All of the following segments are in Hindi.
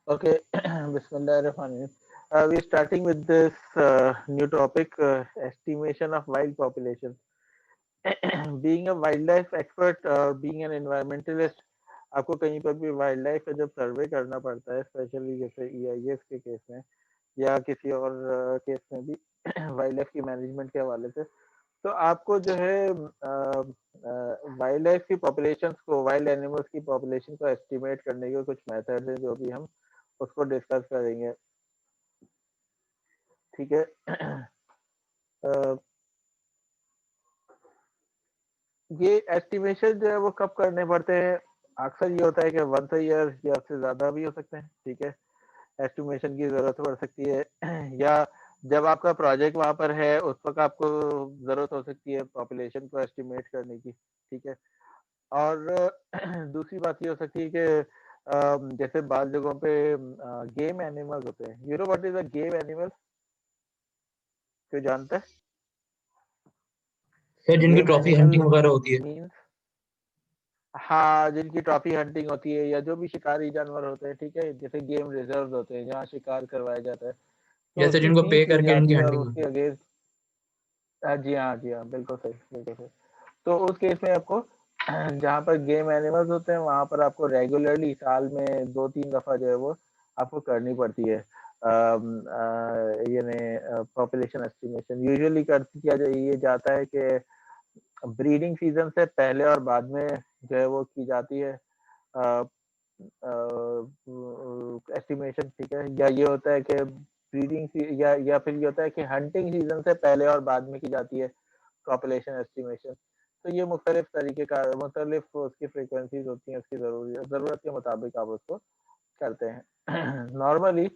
Okay, Bismillahirrahmanirrahim. We're starting with this new topic, estimation of wild population. Being a wildlife expert or being an environmentalist, आपको कहीं पर भी वाइल्ड लाइफ का जब सर्वे करना पड़ता है, स्पेशली जैसे EIS के केस में या किसी और केस में भी वाइल्ड लाइफ की मैनेजमेंट के हवाले से, तो आपको जो है वाइल्ड लाइफ की पॉपुलेशन को, वाइल्ड एनिमल्स की पॉपुलेशन को एस्टिमेट करने के कुछ मेथड है जो भी हम उसको डिस्कस करेंगे। ठीक है। ये एस्टिमेशन जो है वो कब करने पड़ते हैं? अक्सर ये होता है कि वंस अ ईयर या उससे ज्यादा भी हो सकते हैं। ठीक है, एस्टिमेशन की जरूरत पड़ सकती है या जब आपका प्रोजेक्ट वहां पर है उस वक्त आपको जरूरत हो सकती है पॉपुलेशन को एस्टिमेट करने की। ठीक है। और दूसरी बात ये हो सकती है कि जैसे बाल जगहों पे गेम एनिमल्स होते हैं। You know what is a game animal? कोई जानता है? सर जिनकी गेम ट्रॉफी एनिमल हंटिंग वगैरह होती है। मीन्स, हाँ, जिनकी ट्रॉफी हंटिंग होती है या जो भी शिकारी जानवर होते हैं। ठीक है, जैसे गेम रिजर्व होते हैं जहाँ शिकार करवाया जाता है, तो जैसे उसकी जिनको फीस पे ली करके जाती जिनकी है और हंटिंग होती उसके है। अगेंस्ट, जी हाँ, जी हाँ, बिल्कुल सही, बिल्कुल सही। तो उस केस में आपको जहाँ पर गेम एनिमल्स होते हैं वहां पर आपको रेगुलरली साल में 2-3 दफा जो है वो आपको करनी पड़ती है। यानी पॉपुलेशन एस्टिमेशन यूजुअली कर किया ये जाता है कि ब्रीडिंग सीजन से पहले और बाद में जो है वो की जाती है एस्टिमेशन। ठीक है, या ये होता है कि ब्रीडिंग या फिर ये होता है कि हंटिंग सीजन से पहले और बाद में की जाती है पॉपुलेशन एस्टिमेशन। तो ये मुख्तलिफ तरीके का, मुख्तलिफ उसकी फ्रीक्वेंसीज होती हैं, उसकी ज़रूरत के मुताबिक आप उसको करते हैं। नॉर्मली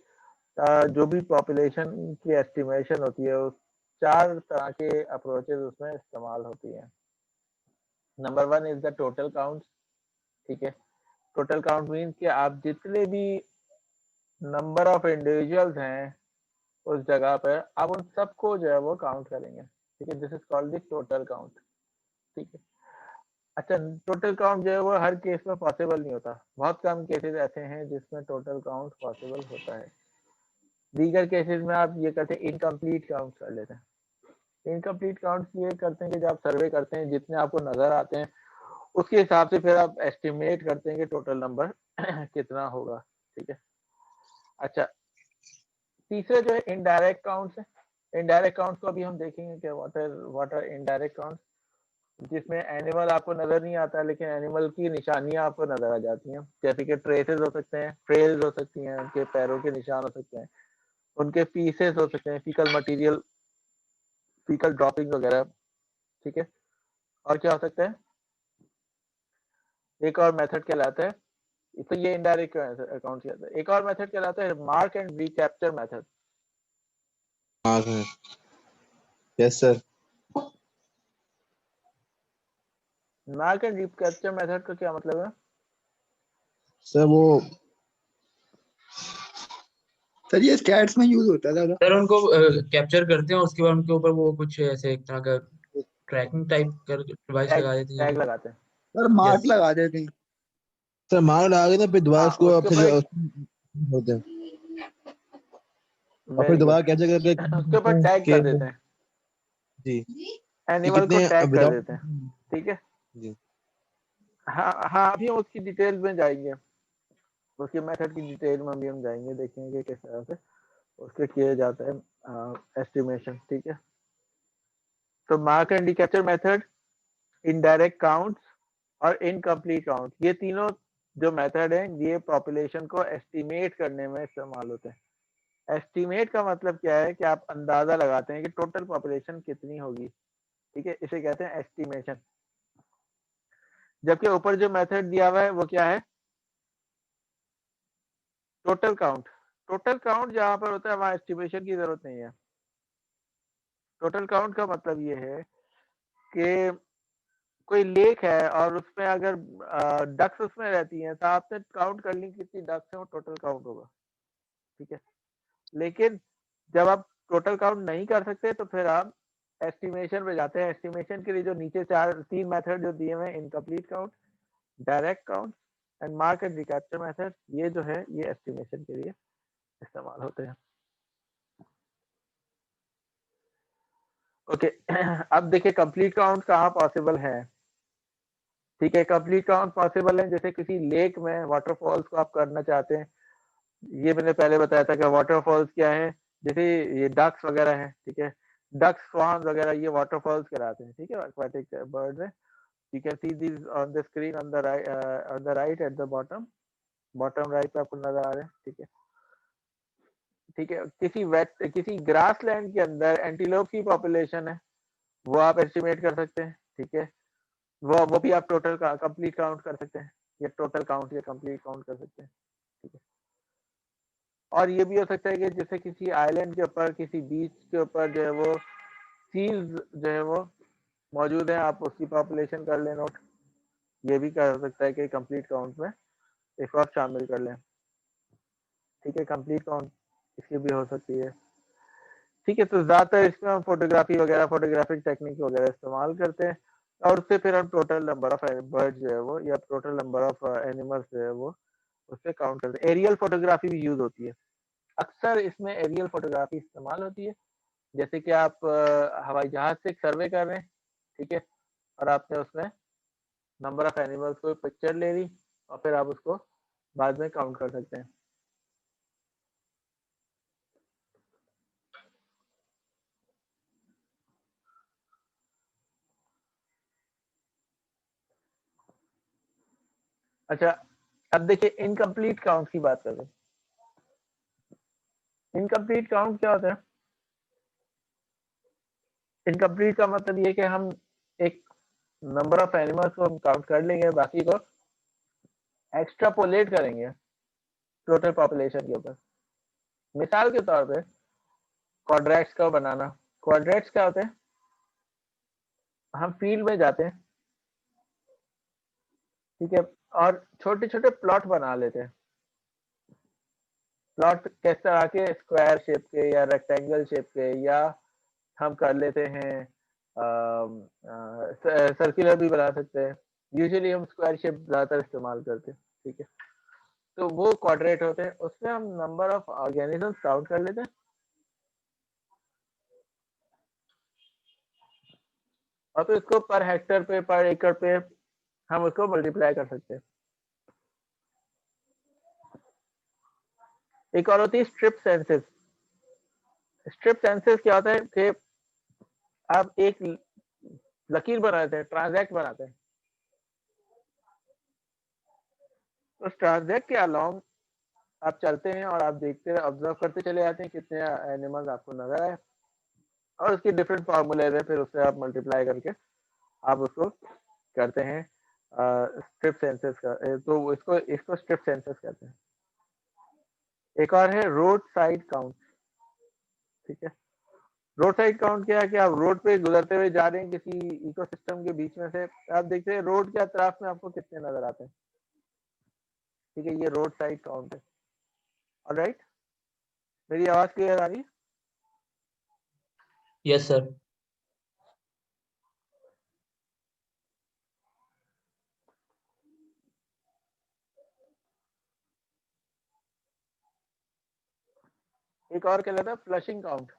जो भी पॉपुलेशन की एस्टिमेशन होती है उस 4 तरह के अप्रोचेस उसमें इस्तेमाल होती हैं। Number 1 is the total count. ठीक है, टोटल काउंट मीन्स कि आप जितने भी नंबर ऑफ इंडिविजुअल्स हैं उस जगह पर आप उन सबको जो है वो काउंट करेंगे। ठीक है, this is called the total count. ठीक है। अच्छा, टोटल काउंट जो है वो हर केस में पॉसिबल नहीं होता। बहुत कम केसेस ऐसे हैं जिसमें टोटल काउंट पॉसिबल होता है। दीगर केसेस में आप ये करते हैं, इनकम्प्लीट काउंट कर लेते हैं। इनकम्प्लीट काउंट ये करते हैं कि जब आप सर्वे करते हैं जितने आपको नजर आते हैं उसके हिसाब से फिर आप एस्टिमेट करते हैं कि टोटल नंबर कितना होगा। ठीक है। अच्छा, तीसरे जो है इनडायरेक्ट काउंट्स है। इनडायरेक्ट काउंट्स को अभी हम देखेंगे कि व्हाट आर इनडायरेक्ट काउंट्स, जिसमें एनिमल आपको नजर नहीं आता लेकिन एनिमल की निशानियां आपको नजर आ जाती हैं। जैसे कि ट्रेसेस हो सकते हैं, ट्रेल्स हो सकती हैं, उनके पैरों के निशान हो सकते हैं, उनके पीसेस हो सकते हैं, फीकल मटेरियल, फीकल ड्रॉपिंग वगैरह। ठीक है। और क्या हो सकता है? एक और मेथड कहलाता है, तो ये इनडायरेक्ट अकाउंट कहलाता है। एक और मेथड कहलाता है मार्क एंड रिकैप्चर मेथड। हाँ sir. Yes sir. Mark and recapture method का क्या मतलब है? सर वो सर ये स्टैट्स में यूज होता है दादा। सर उनको कैप्चर करते हैं, उसके बाद उनके ऊपर वो कुछ ऐसे एक तरह का ट्रैकिंग टाइप कर डिवाइस टैग लगा देते हैं। टैग लगाते हैं। Sir mark yes. लगा देते हैं। सर मार्क लगा के ना फिर दोबारा हाँ, उसको उसके फिर ऊपर एक, होते हैं और फिर वेरी गुड, दोबारा कैसे उसके ऊपर टैग करके कर देते हैं, जी ये एनिमल को कितने टैग कर विदाउट देते हैं। ठीक है। जी हाँ हाँ, अभी हम उसकी डिटेल में जाएंगे, उसके मेथड की डिटेल में भी हम जाएंगे, देखेंगे कि किस तरह से उसके किए जाता है एस्टिमेशन। ठीक है। तो mark and recapture method, indirect counts और इनकम्प्लीट काउंट, ये तीनों जो मेथड हैं ये पॉपुलेशन को एस्टिमेट करने में इस्तेमाल होते हैं। एस्टिमेट का मतलब क्या है कि आप अंदाजा लगाते हैं कि टोटल पॉपुलेशन कितनी होगी। ठीक है, इसे कहते हैं एस्टिमेशन। जबकि ऊपर जो मेथड दिया हुआ है वो क्या है? Total count. टोटल काउंट जहां पर होता है वहां एस्टिमेशन की जरूरत नहीं है। टोटल काउंट का मतलब ये है कि कोई लेक है और उसमें अगर डक्स उसमें रहती हैं तो आपने काउंट कर ली कितनी डक्स है, वो टोटल काउंट होगा। ठीक है। लेकिन जब आप टोटल काउंट नहीं कर सकते तो फिर आप एस्टिमेशन पे जाते हैं। एस्टिमेशन के लिए जो नीचे 3 मेथड जो दिए हुए हैं, incomplete count, direct count and mark and recapture method, ये जो है ये एस्टिमेशन के लिए इस्तेमाल होते हैं। ओके अब देखिए कंप्लीट काउंट कहाँ पॉसिबल है। ठीक है, कंप्लीट काउंट पॉसिबल है जैसे किसी लेक में वाटरफॉल्स को आप करना चाहते हैं। ये मैंने पहले बताया था कि वाटरफॉल्स क्या है, जैसे ये डक्स वगैरह है, ठीक है, डक्स स्वान वगैरह ये वाटरफॉल्स कहलाते हैं। ठीक है, एक्वाटिक बर्ड में you can see this on the screen on the right at the bottom right पे आपको नजर आ रहे हैं। ठीक है, ठीक है, किसी ग्रास लैंड के अंदर एंटीलोप की पॉपुलेशन है, वो आप एस्टिमेट कर सकते हैं। ठीक है, वो भी आप टोटल का कंप्लीट काउंट कर सकते हैं, या टोटल काउंट या कंप्लीट काउंट कर सकते हैं। ठीक है, और ये भी हो सकता है कि जैसे किसी आइलैंड के ऊपर, किसी बीच के ऊपर जो है वो सील्स जो है वो मौजूद है, आप उसकी पॉपुलेशन कर लें नोट। ये भी कर सकता है कि कंप्लीट काउंट में एक और शामिल कर लें। ठीक है, कंप्लीट काउंट इसकी भी हो सकती है। ठीक है, तो ज्यादातर इसमें हम फोटोग्राफी वगैरह, फोटोग्राफिक टेक्निक वगैरह इस्तेमाल करते हैं, और उससे फिर हम टोटल नंबर ऑफ बर्ड जो है वो, या टोटल नंबर ऑफ एनिमल्स जो है वो उससे काउंट करते हैं। एरियल फोटोग्राफी भी यूज होती है, अक्सर इसमें एरियल फोटोग्राफी इस्तेमाल होती है। जैसे कि आप हवाई जहाज से एक सर्वे कर रहे हैं, ठीक है, और आपने उसमें नंबर ऑफ एनिमल्स को पिक्चर ले ली, और फिर आप उसको बाद में काउंट कर सकते हैं। अच्छा, अब देखिए इनकम्प्लीट काउंट की बात करते हैं। इनकम्प्लीट काउंट क्या होता है? इनकम्प्लीट का मतलब ये कि हम एक नंबर ऑफ एनिमल्स को हम काउंट कर लेंगे, बाकी को एक्स्ट्रापोलेट करेंगे टोटल पॉपुलेशन के ऊपर। मिसाल के तौर पे क्वाड्रेट्स का बनाना। क्वाड्रेट्स क्या होते हैं? हम फील्ड में जाते हैं, ठीक है, और छोटे छोटे प्लॉट बना लेते हैं। प्लॉट किस तरह के? स्क्वायर शेप के या रेक्टेंगल शेप के, या हम कर लेते हैं सर्कुलर भी बना सकते हैं। यूजुअली हम स्क्वायर शेप ज्यादातर इस्तेमाल करते हैं। ठीक है, तो वो क्वाड्रेट होते हैं, उसमें हम नंबर ऑफ ऑर्गेनिजम्स काउंट कर लेते हैं, और फिर उसको पर हेक्टर पे, पर एकड़ पे हम उसको मल्टीप्लाई कर सकते हैं। एक और होती है स्ट्रिप सेंसेस। स्ट्रिप सेंसेस क्या होता है कि आप एक लकीर बनाते हैं, ट्रांजैक्ट बनाते हैं, उस ट्रांजैक्ट के अलोंग आप चलते हैं और आप देखते हैं, ऑब्जर्व करते चले जाते हैं कितने एनिमल्स आपको नजर आए, और उसके डिफरेंट फार्मूलेज है, फिर उससे आप मल्टीप्लाई करके आप उसको करते हैं स्ट्रिप सेंसेस का। तो इसको इसको स्ट्रिप सेंसेस कहते हैं। एक और है रोड साइड काउंट। ठीक है, रोड साइड काउंट क्या है कि आप रोड पे गुजरते हुए जा रहे हैं किसी इकोसिस्टम के बीच में से, आप देखते हैं रोड के अतराफ में आपको कितने नजर आते हैं। ठीक है, ये रोड साइड काउंट है। ऑलराइट, मेरी आवाज क्लियर आ रही है? Yes sir. एक और क्या कहलाता है? Flushing count.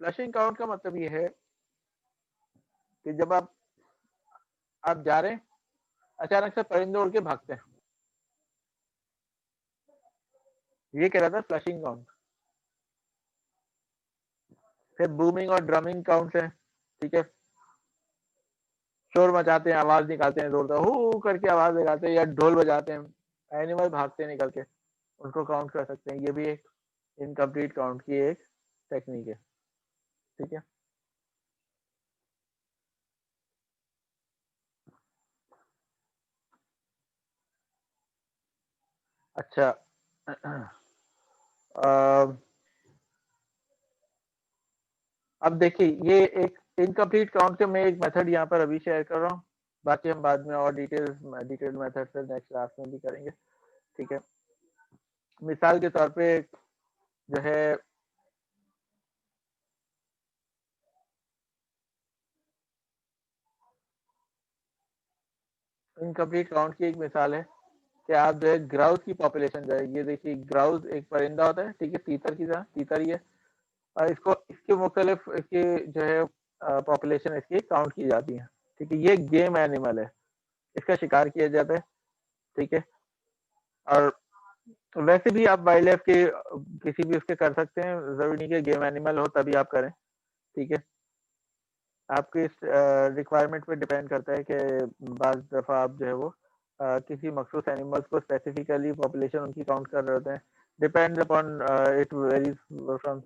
फ्लशिंग काउंट का मतलब ये है कि जब आप जा रहे हैं, अचानक से परिंदे उड़ के भागते हैं, ये कहलाता है फ्लशिंग काउंट। फिर बूमिंग और ड्रमिंग काउंट है। ठीक है, शोर मचाते हैं, आवाज निकालते हैं, जोरदार हु करके आवाज लगाते हैं, या ढोल बजाते हैं, एनिमल भागते हैं निकल के, उनको काउंट कर सकते हैं। ये भी एक इनकम्प्लीट काउंट की एक टेक्निक है। ठीक है, अच्छा अब देखिए ये एक इनकम्प्लीट काउंट के मैं एक मेथड यहाँ पर अभी शेयर कर रहा हूँ, बाकी हम बाद में और डिटेल मेथड से नेक्स्ट क्लास में भी करेंगे। ठीक है, मिसाल के तौर पे जो है इनकम्प्लीट काउंट की एक मिसाल है कि आप जो है ग्राउस की पॉपुलेशन जो है, ये देखिए ग्राउस एक परिंदा होता है, ठीक है, तीतर की तरह, तीतर ही है, और इसको इसके मुख्तलिफ इसकी जो है पॉपुलेशन इसकी काउंट की जाती है, ठीक है। ये गेम एनिमल है, इसका शिकार किया जाता है, ठीक है। और वैसे भी आप वाइल्ड लाइफ के किसी भी उसके कर सकते हैं, जरूरी नहीं कि गेम एनिमल हो तभी आप करें, ठीक है। आपके इस रिक्वायरमेंट पे डिपेंड करता है कि बाज़ दफ़ा आप जो है वो किसी मखसूस एनिमल्स को स्पेसिफिकली पॉपुलेशन उनकी काउंट कर रहे होते हैं, depends upon it varies from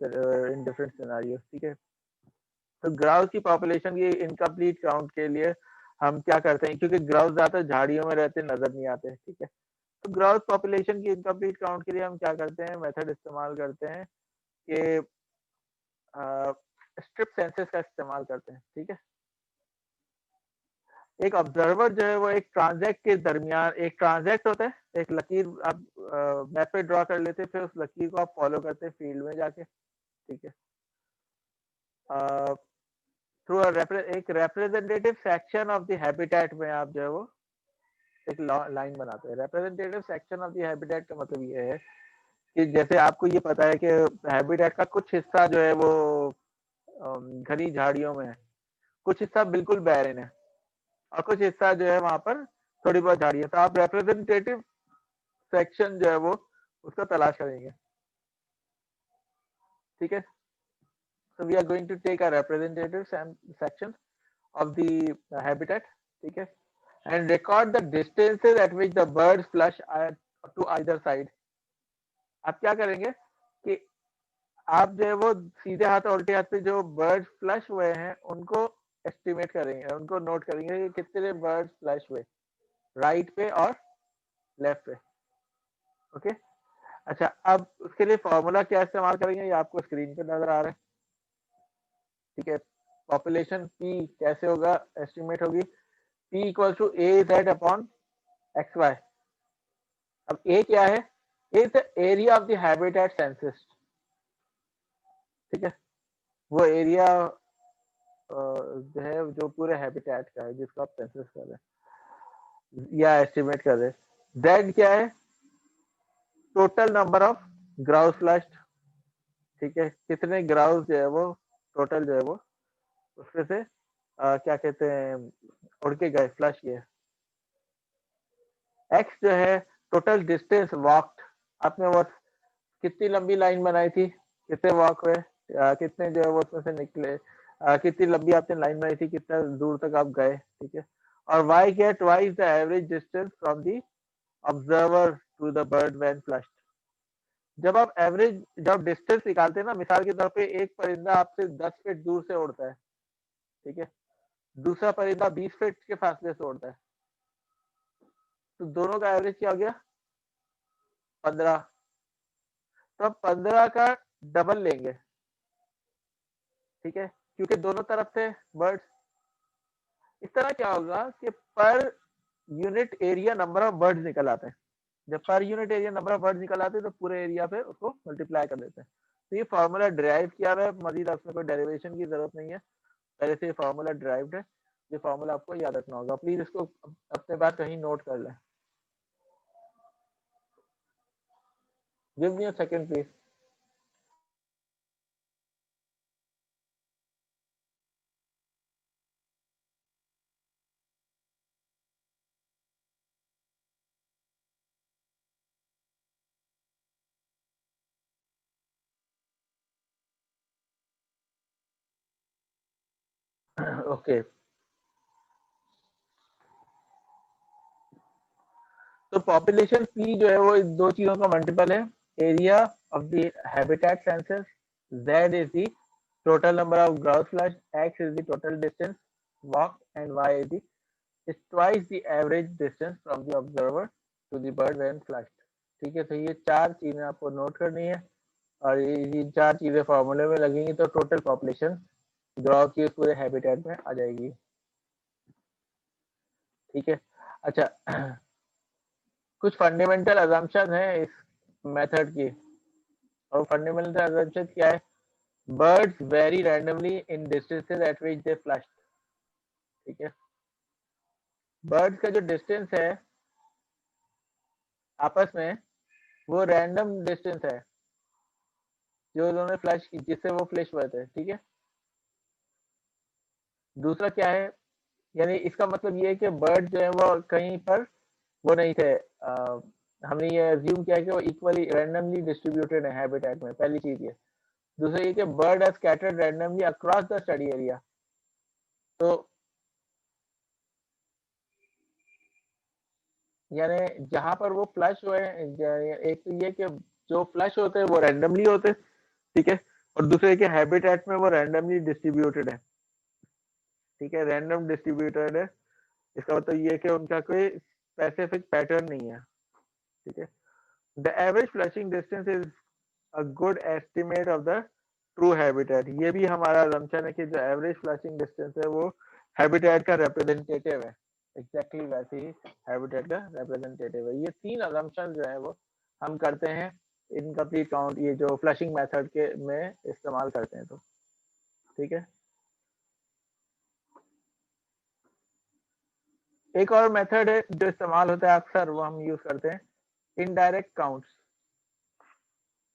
in different scenarios, ठीक है। तो ग्राउस की पॉपुलेशन की इनकम्प्लीट काउंट के लिए हम क्या करते हैं, क्योंकि ग्राउस ज़्यादातर झाड़ियों में रहते नजर नहीं आते, ठीक है। तो ग्राउस पॉपुलेशन की इनकम्प्लीट काउंट के लिए हम क्या करते हैं, मेथड इस्तेमाल करते हैं कि स्ट्रिप सेंसस का इस्तेमाल करते हैं, ठीक है। एक ऑब्जर्वर जो है वो एक ट्रांजैक्ट के दरमियान, एक ट्रांजैक्ट होता है, एक लकीर आप मैप पे ड्रॉ कर लेते हैं, फिर उस लकीर को आप फॉलो करते हैं फील्ड में जाके, ठीक है। थ्रू एक representative section of the habitat में आप जो है वो एक लाइन बनाते हैं। Representative section of the habitat का मतलब ये है कि जैसे आपको ये पता है कि हैबिटेट का कुछ हिस्सा जो है वो घनी झाड़ियों में है, कुछ हिस्सा बिल्कुल बैरन है, और कुछ हिस्सा जो है वहां पर थोड़ी बहुत झाड़ी है, तो आप रिप्रेजेंटेटिव सेक्शन जो है वो उसका तलाश करेंगे, ठीक है। So we are going to take a representative section of the habitat, ठीक है, and record the distances at which the birds flush to either side. आप क्या करेंगे कि आप जो है वो सीधे हाथ और उल्टे हाथ पे जो बर्ड्स फ्लश हुए हैं उनको एस्टिमेट करेंगे, उनको नोट करेंगे कि कितने बर्ड्स फ्लश हुए राइट पे और लेफ्ट पे, ओके। अच्छा, अब उसके लिए फॉर्मूला क्या इस्तेमाल करेंगे, ये आपको स्क्रीन पे नजर आ रहा है, ठीक है। पॉपुलेशन पी कैसे होगा, एस्टिमेट होगी P equal to A Z upon X Y. अब ए क्या है, A is the area of the habitat census, ठीक है। वो एरिया जो है जो पूरे हैबिटेट का है जिसको आप सेंसस कर रहे हैं या एस्टिमेट कर रहे हैं। जेड क्या है, total number of grouse flushed, ठीक है, कितने ग्राउस जो है वो टोटल जो है वो उसमें से क्या कहते हैं उड़ के गए, फ्लश किए। एक्स जो है टोटल डिस्टेंस वॉक्ड, आपने वो कितनी लंबी लाइन बनाई थी, कितने वॉक हुए, कितने जो है वो उसमें से निकले, कितनी लंबी आपने लाइन बनाई थी, कितना दूर तक आप गए, ठीक है। और वाई क्या है, twice the average distance from the observer to the bird when flushed. जब आप एवरेज जब डिस्टेंस निकालते हैं ना, मिसाल के तौर पे एक परिंदा आपसे 10 फीट दूर से उड़ता है, ठीक है, दूसरा परिंदा 20 फीट के फासले से उड़ता है, तो दोनों का एवरेज क्या हो गया, 15। तो हम 15 का डबल लेंगे, ठीक है, क्योंकि दोनों तरफ से बर्ड्स। इस तरह क्या होगा कि per unit area number of birds निकल आते हैं। जब per unit area number of birds निकल आते हैं तो पूरे एरिया पे उसको मल्टीप्लाई कर देते हैं। तो ये फार्मूला डिराइव किया हुआ है, मजीद उसमें कोई डेरिवेशन की जरूरत नहीं है, पहले से ये फार्मूला डिराइव्ड है। ये फार्मूला आपको याद रखना होगा, प्लीज इसको अपने पास कहीं नोट कर लें। Give me a second please. Okay, तो पॉपुलेशन पी जो है वो दो चीजों का मल्टीपल है, area of the habitat census, Z is the total number of grouse flush, x is the total distance walked, and y is twice the average distance from the observer to the bird when flushed, ठीक है। तो ये चार चीजें आपको नोट करनी है, और ये चार चीजें फॉर्मूले में लगेंगी तो टोटल पॉपुलेशन ग्राउस की पूरे हैबिटेट में आ जाएगी, ठीक है। अच्छा, कुछ फंडामेंटल अजम्पशन है इस मेथड की, और फंडामेंटल अजम्पशन क्या है, birds very randomly in distances at which they flush, ठीक है। बर्ड्स का जो डिस्टेंस है आपस में वो रैंडम डिस्टेंस है जो उन्होंने फ्लैश की, जिससे वो फ्लैश हुए थे, ठीक है। दूसरा क्या है, यानी इसका मतलब ये है कि बर्ड जो है वो कहीं पर वो नहीं थे, हमने ये अज्यूम किया कि वो इक्वली रैंडमली डिस्ट्रीब्यूटेड है हैबिटेट में, पहली चीज ये। दूसरा ये कि bird are scattered randomly across the study area. तो यानी जहां पर वो फ्लश हुए एक तो ये कि जो फ्लश होते हैं वो रैंडमली होते हैं, ठीक है, और दूसरे के हैबिटेट में वो रैंडमली डिस्ट्रीब्यूटेड है, ठीक है, रैंडम डिस्ट्रीब्यूटेड है। इसका मतलब ये है कि उनका कोई स्पेसिफिक पैटर्न नहीं है, ठीक है। The average flushing distance is a good estimate of the true habitat. ये भी हमारा assumption है कि जो एवरेज फ्लशिंग डिस्टेंस है वो हैबिटेट का रिप्रेजेंटेटिव है, एग्जैक्टली वैसे ही हैबिटेट का रिप्रेजेंटेटिव है। ये तीन assumption जो है वो हम करते हैं इनकम्प्लीट काउंट, ये जो फ्लशिंग मेथड के में इस्तेमाल करते हैं, तो ठीक है। एक और मेथड है जो इस्तेमाल होता है अक्सर, वो हम यूज करते हैं इनडायरेक्ट काउंट्स।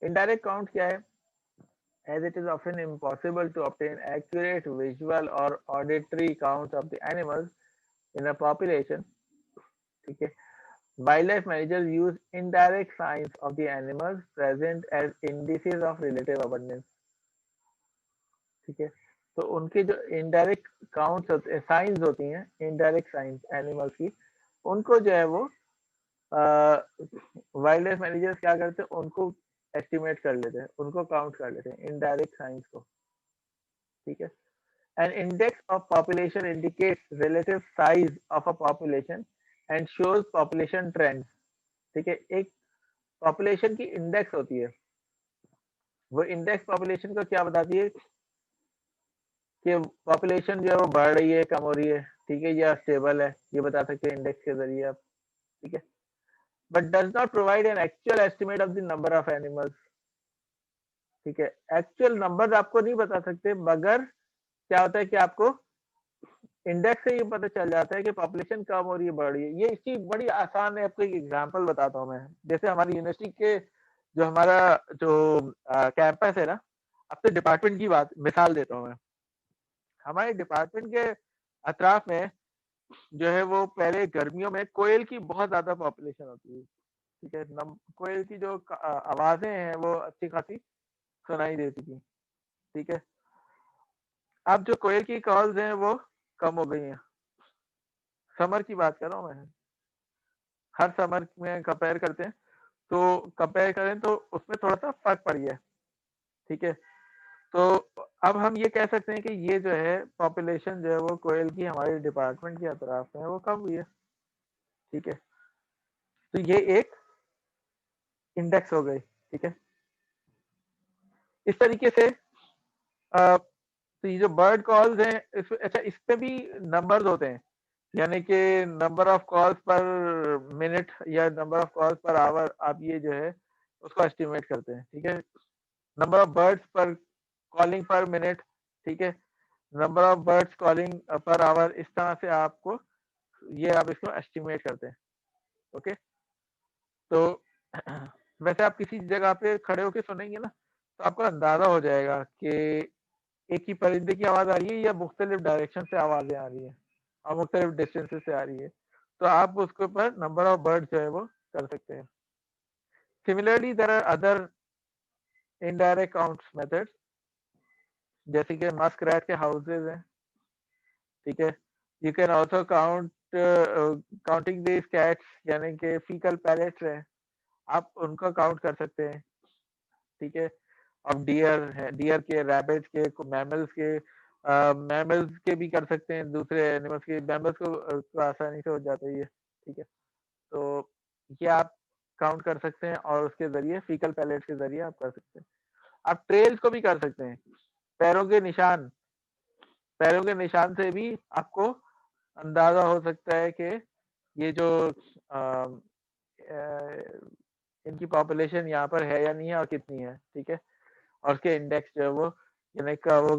इनडायरेक्ट काउंट क्या है? As it is often impossible to obtain accurate visual or auditory counts of the animals in a population, ठीक है, wildlife managers use indirect signs of the animals present as indices of relative abundance, ठीक है। तो उनके जो इनडायरेक्ट काउंट्स होते हैं, साइंस होती हैं, इनडायरेक्ट साइंस एनिमल्स की, उनको जो है वो वाइल्ड लाइफ मैनेजर्स क्या करते हैं, उनको एस्टिमेट कर लेते हैं, उनको काउंट कर लेते हैं इनडायरेक्ट साइंस को, ठीक है। An index of population indicates relative size of a population and shows population trends, ठीक है। एक पॉपुलेशन की इंडेक्स होती है, वो इंडेक्स पॉपुलेशन को क्या बताती है कि पॉपुलेशन जो है वो बढ़ रही है, कम हो रही है, ठीक है, या स्टेबल है, ये बता सकते हैं इंडेक्स के जरिए आप, ठीक है। But does not provide an actual estimate of the number of animals, ठीक है। एक्चुअल नंबर आपको नहीं बता सकते, मगर क्या होता है कि आपको इंडेक्स से ये पता चल जाता है कि पॉपुलेशन कम हो रही है, बढ़ रही है। ये इसकी बड़ी आसान है, आपको एक एग्जांपल बताता हूँ मैं। जैसे हमारी यूनिवर्सिटी के जो हमारा जो कैंपस है ना, अब तो डिपार्टमेंट की बात मिसाल देता हूँ मैं। हमारे डिपार्टमेंट के अतराफ में जो है वो पहले गर्मियों में कोयल की बहुत ज्यादा पॉपुलेशन होती है, ठीक है। कोयल की जो आवाजें हैं वो अच्छी खासी सुनाई देती थी, ठीक है। अब जो कोयल की कॉल्स हैं वो कम हो गई हैं। समर की बात कर रहा हूँ मैं, हर समर में कंपेयर करते हैं, तो कंपेयर करें तो उसमें थोड़ा सा फर्क पड़ गया है, ठीक है। तो अब हम ये कह सकते हैं कि ये जो है पॉपुलेशन जो है वो कोयल की हमारे डिपार्टमेंट के अतराफ में वो कम हुई है, ठीक है। तो ये एक इंडेक्स हो गई, ठीक है। इस तरीके से तो ये जो बर्ड कॉल्स हैं, अच्छा इसमें भी नंबर्स होते हैं, यानी कि number of calls per minute या number of calls per hour, आप ये जो है उसको एस्टिमेट करते हैं, ठीक है। नंबर ऑफ बर्ड्स पर कॉलिंग पर मिनट, ठीक है, number of birds calling per hour, इस तरह से आपको ये आप इसको एस्टिमेट करते हैं, ओके। तो वैसे आप किसी जगह पे खड़े होके सुनेंगे ना, तो आपको अंदाजा हो जाएगा कि एक ही परिंदे की आवाज आ रही है या मुख्तलिफ डायरेक्शन से आवाजें आ रही है और मुख्तलिफ डिस्टेंसेस से आ रही है, तो आप उसके ऊपर नंबर ऑफ बर्ड जो है वो कर सकते हैं। Similarly there are other indirect counts methods, जैसे कि मस्क रैट के हाउसेज हैं, ठीक है। You can also counting this cats, यानी कि फीकल पैलेट्स हैं, आप उनको काउंट कर सकते हैं, ठीक है। अब डियर है, डियर के, रैबिट्स के, मैमल्स के, मैमल्स के भी कर सकते हैं, दूसरे एनिमल्स के, मैमल्स को तो आसानी से हो जाता है ये, ठीक है। तो ये आप काउंट कर सकते हैं और उसके जरिए फीकल पैलेट के जरिए आप कर सकते हैं। आप ट्रेल्स को भी कर सकते हैं, पैरों के निशान, पैरों के निशान से भी आपको अंदाजा हो सकता है कि ये जो इनकी पॉपुलेशन यहाँ पर है या नहीं है और कितनी है, ठीक है। और उसके इंडेक्स जो है वो यानी का वो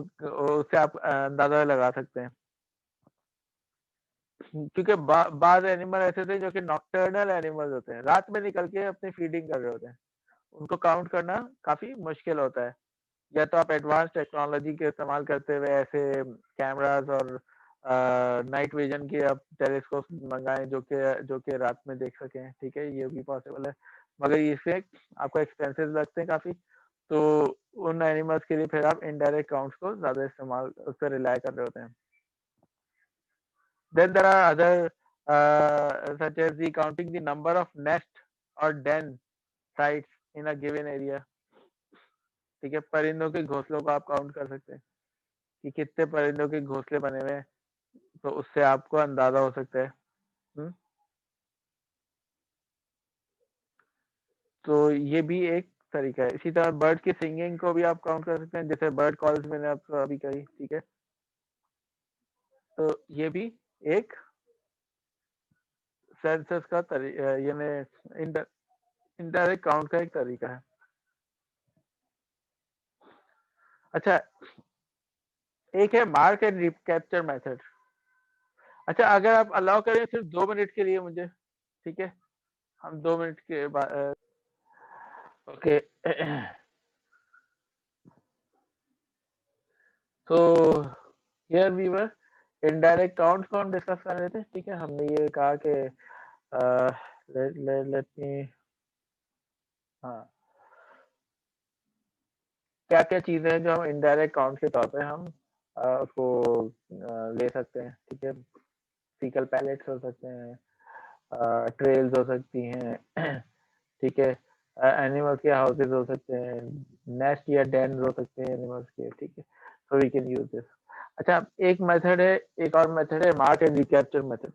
उससे आप अंदाजा लगा सकते हैं। क्योंकि बाद एनिमल ऐसे थे जो कि नॉकटर्नल एनिमल्स होते हैं, रात में निकल के अपनी फीडिंग कर रहे होते हैं, उनको काउंट करना काफी मुश्किल होता है। या तो आप एडवांस टेक्नोलॉजी के इस्तेमाल करते हुए ऐसे कैमरास और नाइट विजन के आप टेलीस्कोप मंगाएं जो कि रात में देख सकें, ठीक है, ये भी पॉसिबल है, मगर इससे आपको एक्सपेंसेस लगते हैं काफी। तो उन एनिमल्स के लिए फिर आप इनडायरेक्ट काउंट्स को ज्यादा इस्तेमाल उस पर रिलाय कर रहे होते हैं। Then there are other such as the counting the number of nest or den sites in a given area, ठीक है, परिंदों के घोंसलों को आप काउंट कर सकते हैं कि कितने परिंदों के घोंसले बने हुए हैं, तो उससे आपको अंदाजा हो सकता है। तो ये भी एक तरीका है। इसी तरह बर्ड की सिंगिंग को भी आप काउंट कर सकते हैं, जैसे बर्ड कॉल्स मैंने आपको अभी कही, ठीक है, तो ये भी एक सेंसस का यानी इनडायरेक्ट काउंट का एक तरीका है। अच्छा, एक है मार्क एंड रिकैप्चर मेथड। अच्छा, अगर आप अलाउ करें सिर्फ 2 मिनट के लिए मुझे, ठीक है, हम 2 मिनट के बाद ओके। तो here we were indirect counts को हम डिस्कस कर रहे थे, ठीक है, हमने ये कहा कि लेट मी, हाँ, क्या क्या चीजें हैं जो हम इनडायरेक्ट काउंट के तौर पे हम उसको ले सकते हैं, ठीक है, फीकल पैलेट्स हो सकते हैं, ट्रेल्स हो सकती हैं, ठीक है, एनिमल्स के हाउसेस हो सकते हैं, नेस्ट या डेन हो सकते हैं एनिमल्स के, ठीक है, so we can use this. अच्छा, एक मेथड है, एक और मेथड है मार्क एंड रिकैप्चर मेथड।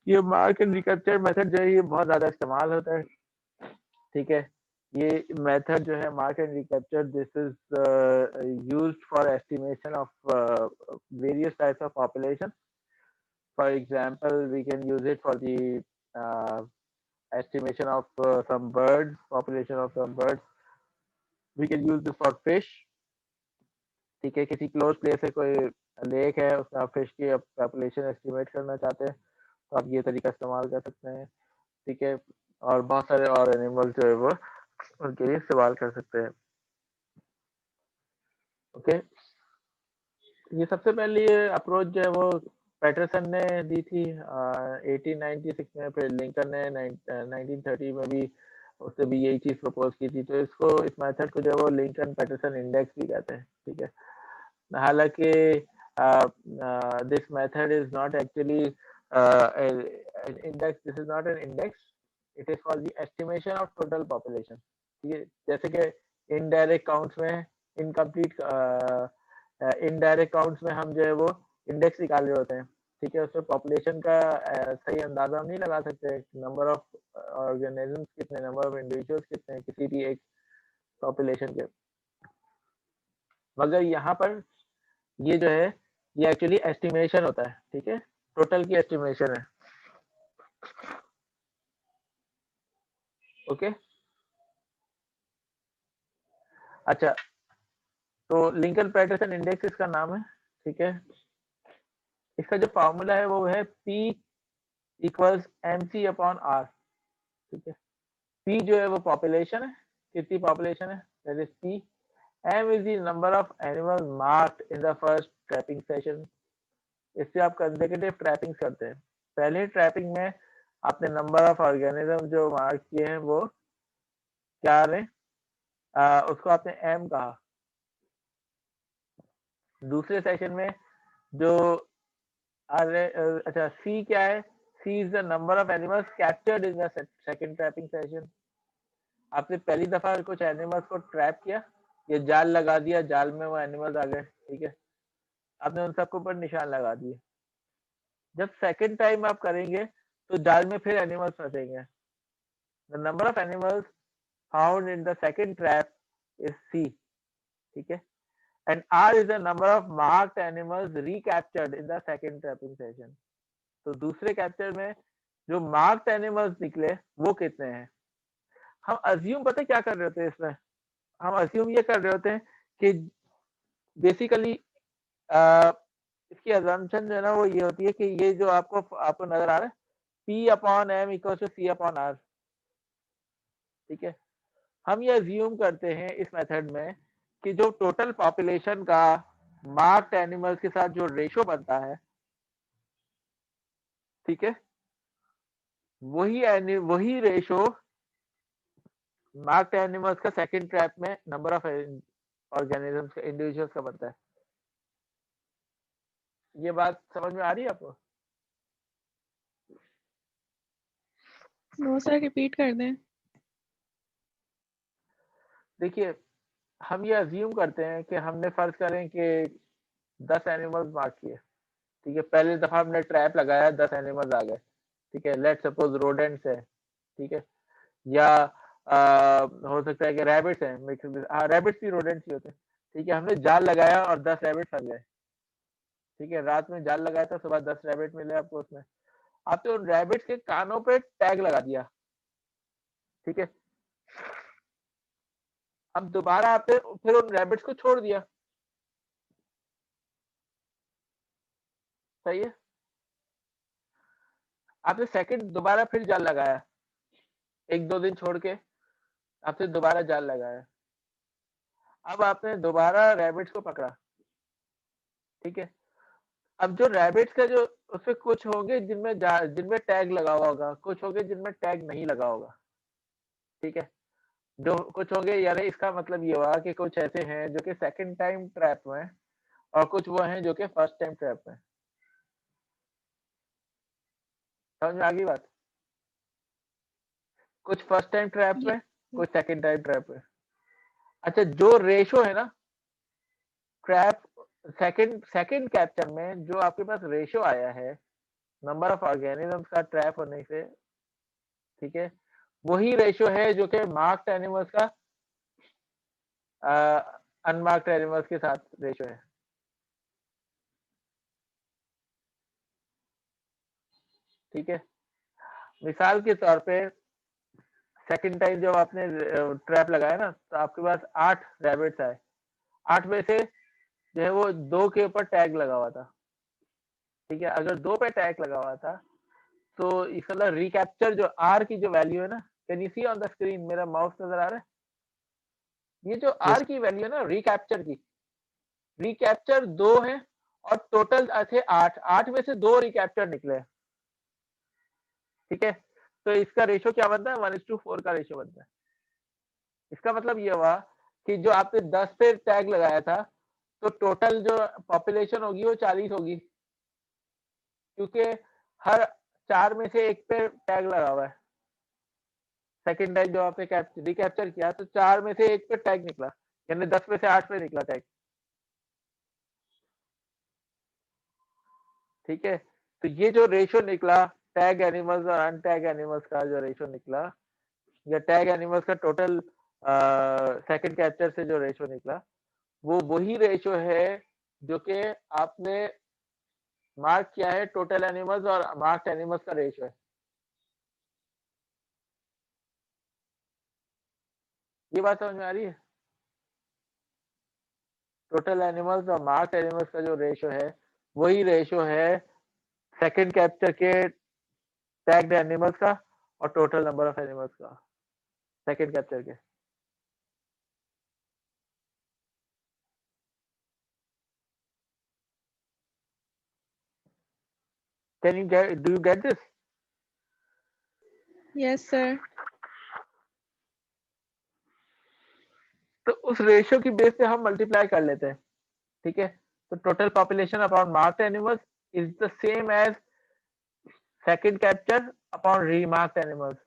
ये मार्क एंड रिकैप्चर मेथड जो है ये बहुत ज्यादा इस्तेमाल होता है, ठीक है, ये मेथड जो है mark and recapture, this is used for estimation of various types of population. For example, we can use it for the estimation of some birds, population of some birds. We can use this for fish, ठीक है, किसी क्लोज प्लेस से कोई लेक है, उसमें आप फिश की पॉपुलेशन एस्टिमेट करना चाहते हैं, तो आप ये तरीका इस्तेमाल कर सकते हैं, ठीक है, और बहुत सारे और एनिमल जो है वो उनके लिए इस्तेमाल कर सकते हैं। ओके, ये सबसे पहले ये अप्रोच जो है वो पैटरसन ने दी थी 1896 में, फिर लिंकन ने 1930 में भी उसने भी यही चीज प्रपोज की थी। तो इसको, इस मेथड को जो है वो लिंकन पैटरसन इंडेक्स भी कहते हैं, ठीक है। हालांकि this method is not actually index, this is not an index, it is for the estimation of total population, ठीक है। जैसे कि इनडायरेक्ट काउंट्स में इनकम्प्लीट इनडायरेक्ट काउंट्स में हम जो है वो इंडेक्स निकाल रहे होते हैं, ठीक है, उसमें पॉपुलेशन का सही अंदाजा हम नहीं लगा सकते, नंबर ऑफ ऑर्गेनिजम्स कितने, नंबर ऑफ इंडिविजुअल्स कितने हैं किसी भी एक पॉपुलेशन के, मगर यहाँ पर ये जो है ये एक्चुअली एस्टिमेशन होता है, ठीक है, टोटल की एस्टिमेशन है। ओके, अच्छा, तो लिंकन पैटरसन इंडेक्स इसका नाम है, ठीक है। इसका जो फॉर्मूला है वो है P equals MC upon R, ठीक है। P जो है वो पॉपुलेशन है, कितनी पॉपुलेशन है, that is P। M is the number of animal marked in the first trapping session. इससे आप कंसेक्यूटिव ट्रैपिंग करते हैं, पहले ट्रैपिंग में आपने नंबर ऑफ ऑर्गेनिज्म जो मार्क किए हैं वो क्या रहे, उसको आपने M कहा। दूसरे सेशन में जो अच्छा C क्या है, C is the number of animals captured in the second trapping session. आपने पहली दफा कुछ एनिमल्स को ट्रैप किया, ये जाल लगा दिया, जाल में वो एनिमल्स आ गए, ठीक है, आपने उन सबके ऊपर निशान लगा दिए। जब सेकंड टाइम आप करेंगे तो जाल में फिर एनिमल्स फंसेंगे। The number of animals found in the second trap is C, ठीक है, and R is the number of marked animals recaptured in the second trapping session. तो दूसरे कैप्चर में जो मार्क्ड एनिमल्स निकले वो कितने हैं। हम अज्यूम पता क्या कर रहे होते हैं इसमें, हम अज्यूम ये कर रहे होते हैं कि बेसिकली इसकी assumption जो है ना वो ये होती है कि ये जो आपको नजर आ रहा है P/M = C/R, ठीक है। हम ये अज्यूम करते हैं इस मेथड में कि जो टोटल पॉपुलेशन का मार्क्ड एनिमल्स के साथ जो रेशो बनता है, ठीक है, वही रेशो मार्क्ड एनिमल्स का सेकंड ट्रैप में नंबर ऑफ ऑर्गेनिजम्स का इंडिविजुअल्स का बनता है। ये बात समझ में आ रही है आपको? नो सर, रिपीट कर दें। देखिए, हम ये अज्यूम करते हैं कि हमने फर्ज करें कि 10 एनिमल्स मार्क किए, ठीक है। पहली दफा हमने ट्रैप लगाया, 10 एनिमल्स आ गए, ठीक है। लेट्स सपोज रोडेंट्स है, ठीक है, या हो सकता है कि रैबिट्स हैं, रैबिट्स भी रोडेंट्स ही होते हैं, ठीक है। हमने जाल लगाया और 10 रैबिट फंस गए, ठीक है। रात में जाल लगाया था, सुबह 10 रैबिट मिले आपको उसमें। आपने उन रैबिट्स के कानों पे टैग लगा दिया, ठीक है। अब दोबारा आपने फिर उन रैबिट्स को छोड़ दिया, सही है। आपने सेकंड दोबारा फिर जाल लगाया, 1-2 दिन छोड़ के आपने दोबारा जाल लगाया। अब आपने दोबारा रैबिट्स को पकड़ा, ठीक है। अब जो रैबिट्स का जो उसमें कुछ होंगे जिनमें टैग लगा हुआ होगा, कुछ होंगे जिनमें टैग नहीं लगा होगा, ठीक है। जो कुछ होंगे, यानी इसका मतलब ये हुआ कि कुछ ऐसे हैं जो कि सेकंड टाइम ट्रैप में और कुछ वो हैं जो कि फर्स्ट टाइम ट्रैप में। समझ में आ गई बात? कुछ फर्स्ट टाइम ट्रैप में, कुछ सेकंड टाइम ट्रैप में। अच्छा, जो रेशो है ना ट्रैप सेकंड कैप्चर में, जो आपके पास रेशो आया है नंबर ऑफ ऑर्गेनिजम्स का ट्रैप होने से, ठीक है, वही रेशो है जो कि मार्क्ड एनिमल्स का अनमार्क्ड एनिमल्स के साथ रेशो है, ठीक है। मिसाल के तौर पे सेकंड टाइम जब आपने ट्रैप लगाया ना, तो आपके पास 8 रैबिट्स आए, 8 में से जो है वो 2 के ऊपर टैग लगा हुआ था, ठीक है। अगर 2 पे टैग लगा हुआ था तो इसका मतलब रिकैप्चर जो आर की जो वैल्यू है ना, can you see on the screen, मेरा माउस नजर आ रहा है? ये जो आर की वैल्यू है ना रिकैप्चर की, रिकैप्चर 2 है और टोटल थे 8, 8 में से 2 रिकैप्चर निकले, ठीक है। तो इसका रेशो क्या बनता है? 1:4 का रेशो बनता है। इसका मतलब ये हुआ कि जो आपने 10 पे टैग लगाया था, तो टोटल जो पॉपुलेशन होगी वो 40 होगी, क्योंकि हर 4 में से एक पे टैग लगा हुआ है। सेकंड टाइम जो आपने रिकैप्चर किया तो 4 में से एक पे टैग निकला, यानी 10 में से 8 पे निकला टैग, ठीक है। तो ये जो रेशो निकला टैग एनिमल्स और अनटैग एनिमल्स का जो रेशो निकला, या टैग एनिमल्स का टोटल सेकंड कैप्चर से जो रेशो निकला, वो वही रेशो है जो कि आपने मार्क किया है टोटल एनिमल्स और मार्क्ड एनिमल्स का रेशो है। ये बात समझ में आ रही है? टोटल एनिमल्स और मार्क्ड एनिमल्स का जो रेशो है वही रेशो है सेकंड कैप्चर के टैग्ड एनिमल्स का और टोटल नंबर ऑफ एनिमल्स का सेकंड कैप्चर के। Do you get this? Yes sir. तो उस रेशियो की बेस पे हम मल्टीप्लाई कर लेते हैं, ठीक है। तो total population upon marked animals is the same as second capture upon remarked animals.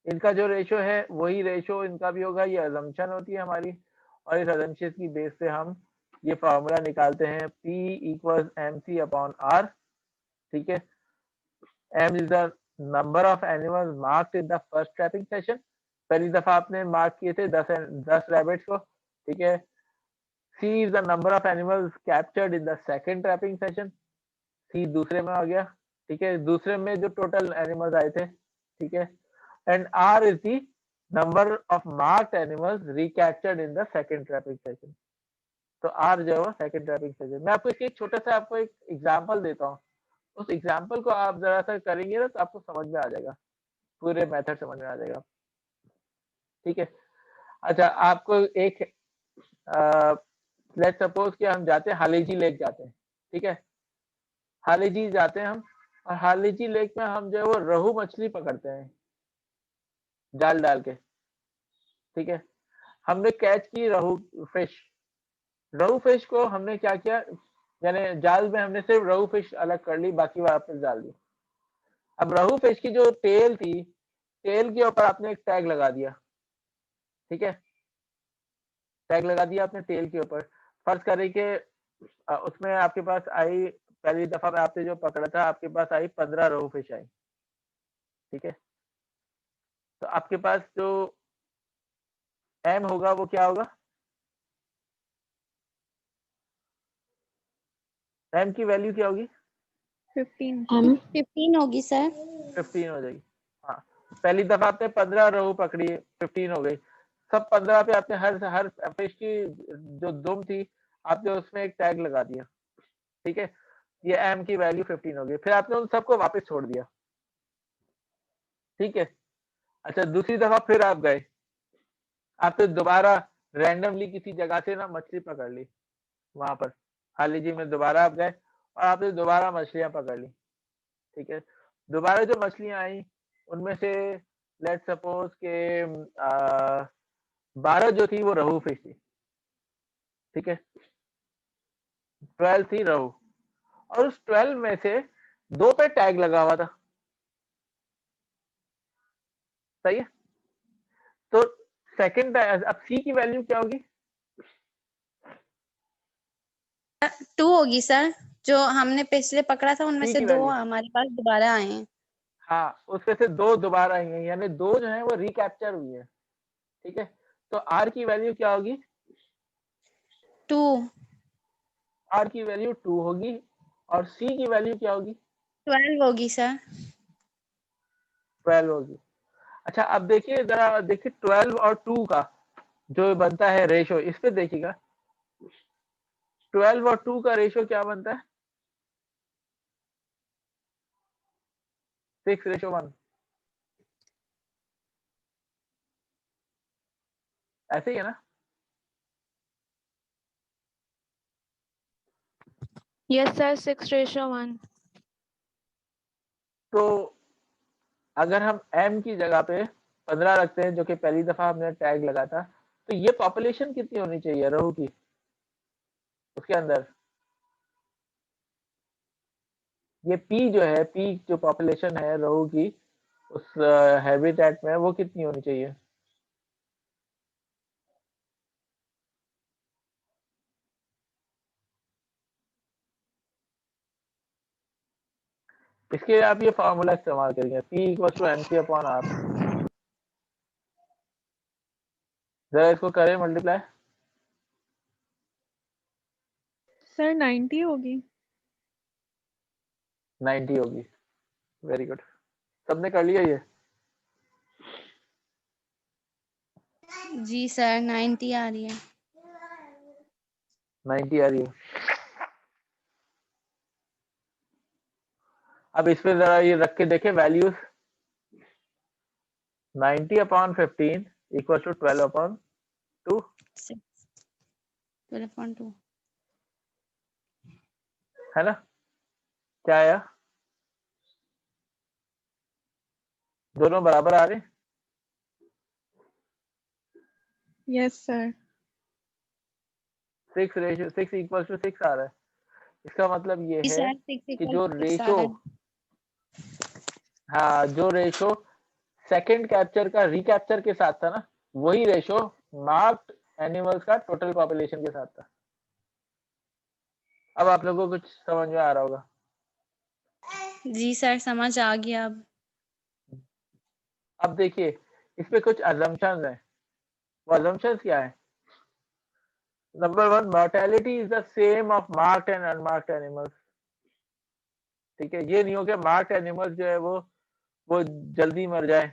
इनका जो रेशियो है वही रेशियो इनका भी होगा, ये अजम्पशन होती है हमारी, और इस अजम्पशन की बेस पे हम ये फॉर्मूला निकालते हैं P = MC/R, ठीक है। M is the number of animals marked in the first trapping session। पहली दफा आपने मार्क किए थे 10 रैबिट्स को, ठीक है। C is the number of animals captured in the second trapping session। C दूसरे में आ गया, ठीक है, दूसरे में जो टोटल एनिमल्स आए थे, ठीक है। And R is the number of marked animals recaptured in the second trapping session। तो आर जो है वो सेकंड ट्रैपिंग फेज है। मैं आपको इसके एक छोटा सा आपको एक एग्जांपल देता हूँ, उस एग्जांपल को आप जरा सा करेंगे ना तो आपको समझ में आ जाएगा, पूरे मेथड समझ में आ जाएगा। ठीक है, अच्छा आपको एक लेट्स सपोज कि हम जाते हैं हालेजी लेक जाते हैं, ठीक है, हालेजी जाते हैं हम, और हालेजी लेक में हम जो है वो रोहू मछली पकड़ते हैं जाल डाल के। ठीक है, हमने कैच की रोहू फिश, रोहू फिश को हमने क्या किया, यानी जाल में हमने सिर्फ रोहू फिश अलग कर ली, बाकी वापस डाल दी। अब रोहू फिश की जो टेल थी, टेल के ऊपर आपने एक टैग लगा दिया। ठीक है, टैग लगा दिया आपने टेल के ऊपर। फर्ज करें कि उसमें आपके पास आई, पहली दफा में आपने जो पकड़ा था आपके पास आई 15 रोहू फिश आई। ठीक है, तो आपके पास जो एम होगा वो क्या होगा, एम की वैल्यू क्या होगी, 15 15 होगी सर। 15 हो जाएगी। हाँ, पहली दफा आपने 15 रोहू पकड़ी, 15 हो गई। सब 15 पे आपने हर फिश की जो दुम थी आपने उसमें एक टैग लगा दिया। ठीक है, ये एम की वैल्यू 15 हो गई। फिर आपने उन सबको वापस छोड़ दिया। ठीक है, अच्छा दूसरी दफा फिर आप गए, आपने दोबारा रैंडमली किसी जगह से ना मछली पकड़ ली, वहां पर हालीजी में दोबारा आप गए और आपने दोबारा मछलियां पकड़ ली। ठीक है, दोबारा जो मछलियां आई उनमें से लेट्स सपोज के 12 जो थी वो रोहू फिश थी। ठीक है, 12 थी रोहू, और उस 12 में से 2 पे टैग लगा हुआ था। सही है, तो सेकंड, अब सी की वैल्यू क्या होगी, 2 होगी सर, जो हमने पिछले पकड़ा था उनमें सी से की 2 वैल्यू, हमारे पास दोबारा आए हैं। हाँ उसमें से 2 दोबारा आई हैं, यानी 2 जो है वो रिकैप्चर हुई है। ठीक है, तो आर की वैल्यू क्या होगी, 2 आर की वैल्यू 2 होगी, और सी की वैल्यू क्या होगी, 12 होगी सर। 12 होगी। अच्छा अब देखिए जरा, देखिए 12 और 2 का जो बनता है रेशो, इस पे देखिएगा 12 और 2 का रेशो क्या बनता है, 6:1, ऐसे ही है ना। Yes sir 6:1। तो अगर हम m की जगह पे 15 रखते हैं, जो कि पहली दफा हमने टैग लगा था, तो ये पॉपुलेशन कितनी होनी चाहिए रोहू की उसके अंदर, ये p जो है, p जो पॉपुलेशन है रोहू की उस हैबिटेट में, वो कितनी होनी चाहिए, इसके लिए आप ये फार्मूला इस्तेमाल करेंगे, p = mc/r। जरा इसको करें मल्टीप्लाई, सर 90 होगी। 90 होगी। वेरी गुड, सबने कर लिया ये, जी सर 90 आ रही है। 90 आ रही है। अब इस पे जरा ये रख के देखें वैल्यूज, 90/15 = 12/2, 12.2 है ना, क्या आया, दोनों बराबर आ रहे हैं। यस सर 6 = 6 आ रहा है। इसका मतलब ये जी है सर 6 कि जो 6 आ रेशो, रहा है। हाँ जो रेशो सेकंड कैप्चर का रिकैप्चर के साथ था ना, वही रेशो मार्क्ड एनिमल्स का टोटल पॉपुलेशन के साथ था। अब आप लोगों को कुछ समझ में आ रहा होगा। जी सर समझ आ गया अब। अब देखिए इस पे कुछ अजम्पशंस हैं, वो अजम्पशंस क्या है, number 1, mortality is the same of marked and unmarked animals। ठीक है, ये नहीं हो कि मार्क्ड एनिमल्स जो है वो जल्दी मर जाए।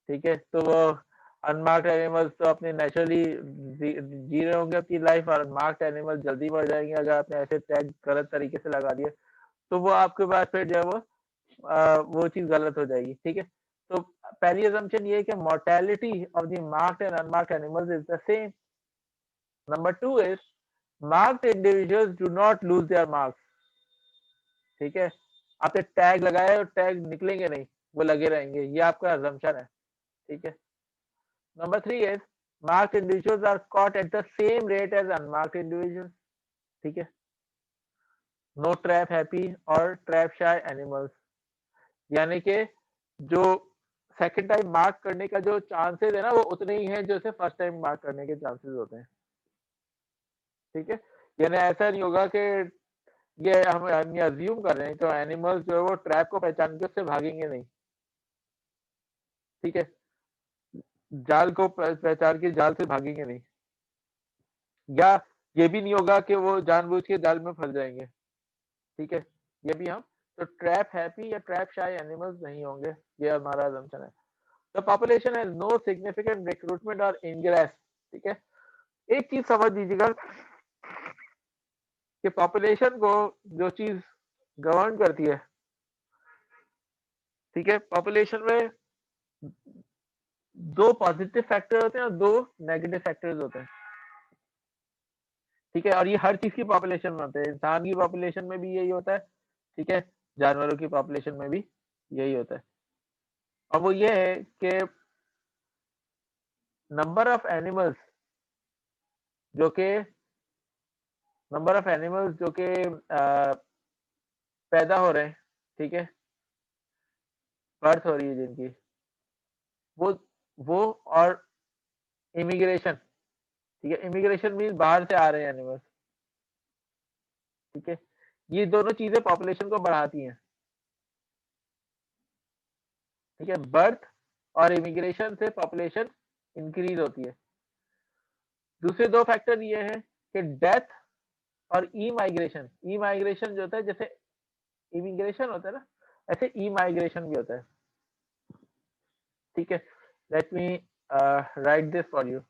ठीक है, तो वो अनमार्क्ड एनिमल्स तो अपने नेचुरली जी रहे होंगे अपनी लाइफ, और अनमार्क्ड एनिमल जल्दी बढ़ जाएंगे अगर आपने ऐसे टैग गलत तरीके से लगा दिए, तो वो आपके पास फिर जो है वो चीज गलत हो जाएगी। ठीक है, तो पहली assumption ये है कि mortality of the marked and unmarked animals is the same. Number 2 is marked individuals do not lose their marks. ठीक है, आपने टैग लगाया और टैग निकलेंगे नहीं, वो लगे रहेंगे, ये आपका assumption है। ठीक है, Number 3 is marked individuals are caught at the same rate as unmarked individuals. ठीक है, no trap happy और trap shy animals, यानी कि जो सेकंड टाइम मार्क करने का जो चांसेस है ना, वो उतने ही हैं जैसे फर्स्ट टाइम मार्क करने के चांसेस होते हैं। ठीक है, यानी ऐसा नहीं होगा कि ये हम अज्यूम कर रहे हैं तो एनिमल्स जो है वो ट्रैप को पहचान के उससे भागेंगे नहीं। ठीक है, जाल को पहचान के जाल से भागेंगे नहीं, या ये भी नहीं होगा कि वो जानबूझ के जाल में फंस जाएंगे। ठीक है, ये भी हम तो ट्रैप हैप्पी या ट्रैप शाय एनिमल्स नहीं होंगे, ये हमारा assumption है। The population has no significant recruitment or ingress. ठीक है, एक चीज समझ लीजिएगा कि पॉपुलेशन को जो चीज गवर्न करती है, ठीक है, पॉपुलेशन में दो पॉजिटिव फैक्टर होते हैं और दो नेगेटिव फैक्टर्स होते हैं। ठीक है, और ये हर चीज की पॉपुलेशन में होते हैं, इंसान की पॉपुलेशन में भी यही होता है, ठीक है, जानवरों की पॉपुलेशन में भी यही होता है। और वो ये है कि नंबर ऑफ एनिमल्स जो कि पैदा हो रहे हैं, ठीक है, बर्थ हो रही है जिनकी, वो और इमिग्रेशन, ठीक है, इमिग्रेशन मीन बाहर से आ रहे हैं एनिमल्स। ठीक है, ये दोनों चीजें पॉपुलेशन को बढ़ाती हैं। ठीक है, बर्थ और इमिग्रेशन से पॉपुलेशन इंक्रीज होती है। दूसरे दो फैक्टर ये है कि डेथ और ई माइग्रेशन जो होता है, जैसे इमिग्रेशन होता है ना, ऐसे ई माइग्रेशन भी होता है। ठीक है, let me right this for you.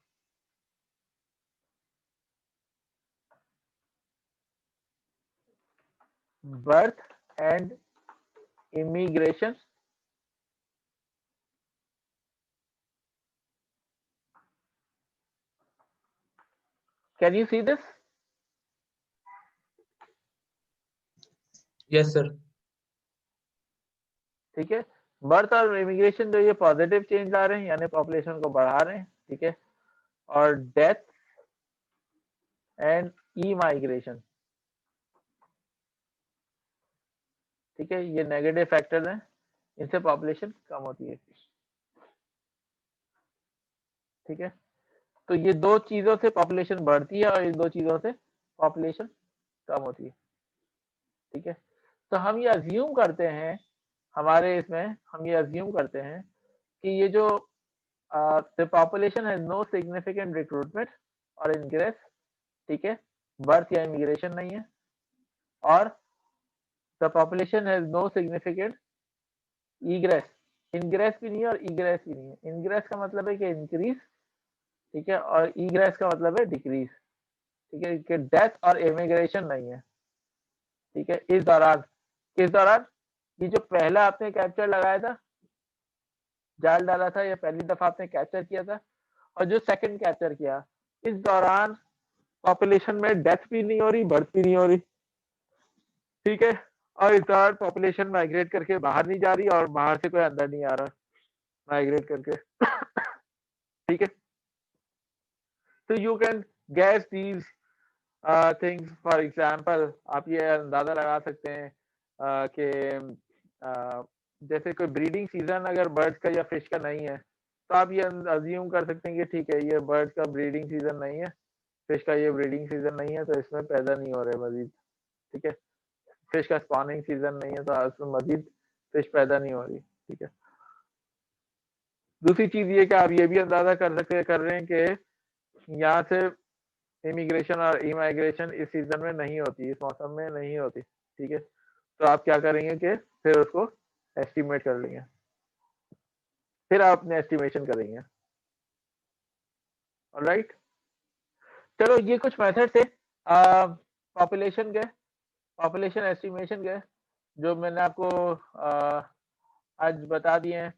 Birth and immigration. Can you see this? Yes, sir. ठीक है, बर्थ और इमिग्रेशन जो ये पॉजिटिव चेंज ला रहे हैं, यानी पॉपुलेशन को बढ़ा रहे हैं। ठीक है, और डेथ एंड ई माइग्रेशन, ठीक है, ये नेगेटिव फैक्टर्स हैं, इनसे पॉपुलेशन कम होती है। ठीक है, तो ये दो चीजों से पॉपुलेशन बढ़ती है और इन दो चीजों से पॉपुलेशन कम होती है। ठीक है, तो हम ये अज्यूम करते हैं, हमारे इसमें हम ये अज्यूम करते हैं कि ये जो the population has no significant recruitment और ingress, ठीक है, बर्थ या इमिग्रेशन नहीं है, और the population has no significant egress, ingress भी नहीं है और egress भी नहीं है। ingress का मतलब है कि इंक्रीज, ठीक है, और egress का मतलब है डिक्रीज। ठीक है, कि डेथ और इमिग्रेशन नहीं है। ठीक है, इस दौरान ये जो पहला आपने कैप्चर लगाया था, जाल डाला था, या पहली दफा आपने कैप्चर किया था, और जो सेकंड कैप्चर किया, इस दौरान पॉपुलेशन में डेथ भी नहीं हो रही, बर्थ भी नहीं हो रही। ठीक है, और इस दौरान पॉपुलेशन माइग्रेट करके बाहर नहीं जा रही और बाहर से कोई अंदर नहीं आ रहा माइग्रेट करके। ठीक है, तो you can gas these things. For example, आप ये अंदाजा लगा सकते हैं कि जैसे कोई ब्रीडिंग सीजन अगर बर्ड्स का या फिश का नहीं है, तो आप ये अज्यूम कर सकते हैं कि ठीक है, ये बर्ड्स का ब्रीडिंग सीजन नहीं है, फिश का ये ब्रीडिंग सीजन नहीं है, तो इसमें पैदा नहीं हो रहे मजीद। ठीक है, फिश का स्पॉनिंग सीजन नहीं है, तो इसमें मजीद फिश पैदा नहीं हो रही। ठीक है, दूसरी चीज ये कि आप ये भी अंदाजा कर रहे हैं कि यहाँ से इमिग्रेशन और इमाइग्रेशन इस सीजन में नहीं होती, इस मौसम में नहीं होती। ठीक है, तो आप क्या करेंगे कि फिर उसको एस्टिमेट कर लेंगे, फिर आप अपने एस्टिमेशन करेंगे। ऑलराइट। चलो ये कुछ मेथड थे पॉपुलेशन के, पॉपुलेशन एस्टिमेशन के, जो मैंने आपको आज बता दिए हैं।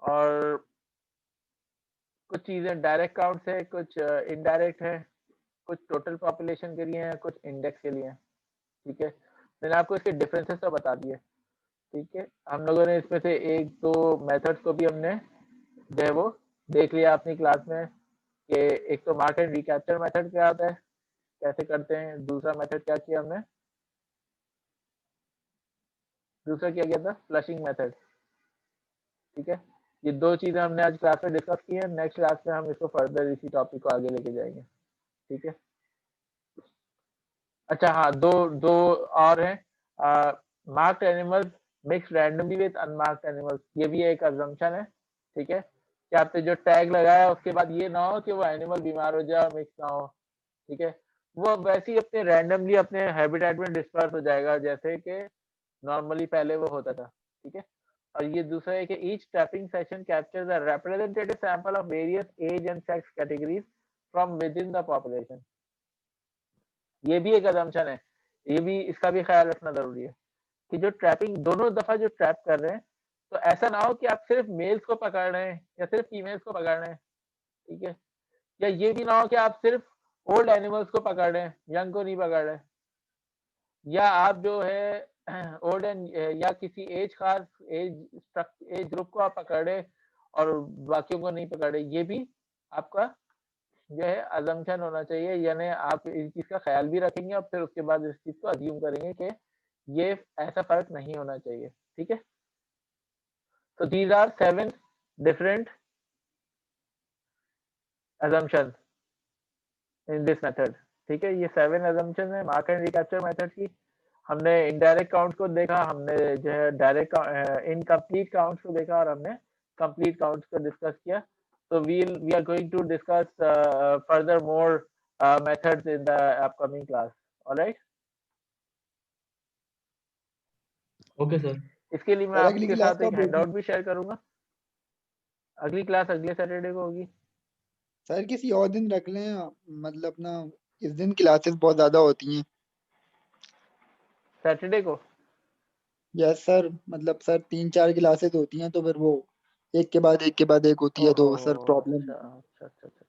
और कुछ चीजें डायरेक्ट काउंट है, कुछ इनडायरेक्ट है, कुछ टोटल पॉपुलेशन के लिए हैं, कुछ इंडेक्स के लिए हैं। ठीक है, मैंने आपको इसके डिफरेंसेस तो बता दिए। ठीक है, हम लोगों ने इसमें से एक दो मेथड्स को भी हमने जो है वो देख लिया अपनी क्लास में, कि एक तो मार्क एंड रिकैप्चर मेथड क्या होता है, कैसे करते हैं। दूसरा मेथड क्या किया हमने, दूसरा क्या किया था, फ्लशिंग मेथड। ठीक है, ये दो चीजें हमने आज क्लास में डिस्कस की है। नेक्स्ट क्लास में हम इसको फर्दर इसी टॉपिक को आगे लेके जाएंगे। ठीक है, अच्छा हाँ, दो दो और हैं, marked animals mix randomly with unmarked animals. ये भी एक अजम्पशन है। ठीक है, कि आपने जो टैग लगाया उसके बाद ये ना हो कि वो एनिमल बीमार हो जाए, मिक्स ना हो। ठीक है, वो वैसे ही अपने रैंडमली अपने हैबिटेट में डिस्पर्स हो जाएगा, जैसे कि नॉर्मली पहले वो होता था। ठीक है, और ये दूसरा है कि each tapping session captures a representative sample of various age and sex categories from within the population. ये भी एक अजम्पशन है, ये भी, इसका भी ख्याल रखना जरूरी है कि जो ट्रैपिंग दोनों दफा जो ट्रैप कर रहे हैं, तो ऐसा ना हो कि आप सिर्फ मेल्स को पकड़ रहे हैं या सिर्फ फीमेल्स को पकड़ रहे हैं। ठीक है, या ये भी ना हो कि आप सिर्फ ओल्ड एनिमल्स को पकड़ रहे हैं, यंग को नहीं पकड़ रहे, या आप जो है ओल्ड एंड या किसी एज खास एज ग्रुप को आप पकड़ रहे और बाकियों को नहीं पकड़ रहे। ये भी आपका जो है अजम्पशन होना चाहिए, यानी आप इस चीज का ख्याल भी रखेंगे और फिर उसके बाद इस चीज को अज्यूम करेंगे कि ये ऐसा फर्क नहीं होना चाहिए। ठीक है, तो these are 7 different assumptions in this method. ठीक है, ये 7 assumptions है मार्क एंड रिकैप्चर मेथड की। हमने इनडायरेक्ट काउंट को देखा, हमने जो है डायरेक्ट इनकम्प्लीट काउंट्स को देखा, और हमने कंप्लीट काउंट्स को डिस्कस किया। So we are going to discuss further more methods in the upcoming class. All right. Okay sir. इसके लिए मैं सर, अगली आपके क्लास साथ एक कब हैंडआउट होगी? भी शेयर करूंगा। अगली क्लास अगले सैटरडे को होगी। सर किसी और दिन रख लें, मतलब ना इस दिन क्लासेस बहुत ज्यादा होती हैं। सैटरडे को? यस सर, मतलब सर 3-4 क्लासेस होती हैं, तो फिर वो एक के बाद एक के बाद एक होती है, तो ओहो, सर प्रॉब्लम अच्छा है। अच्छा अच्छा अच्छा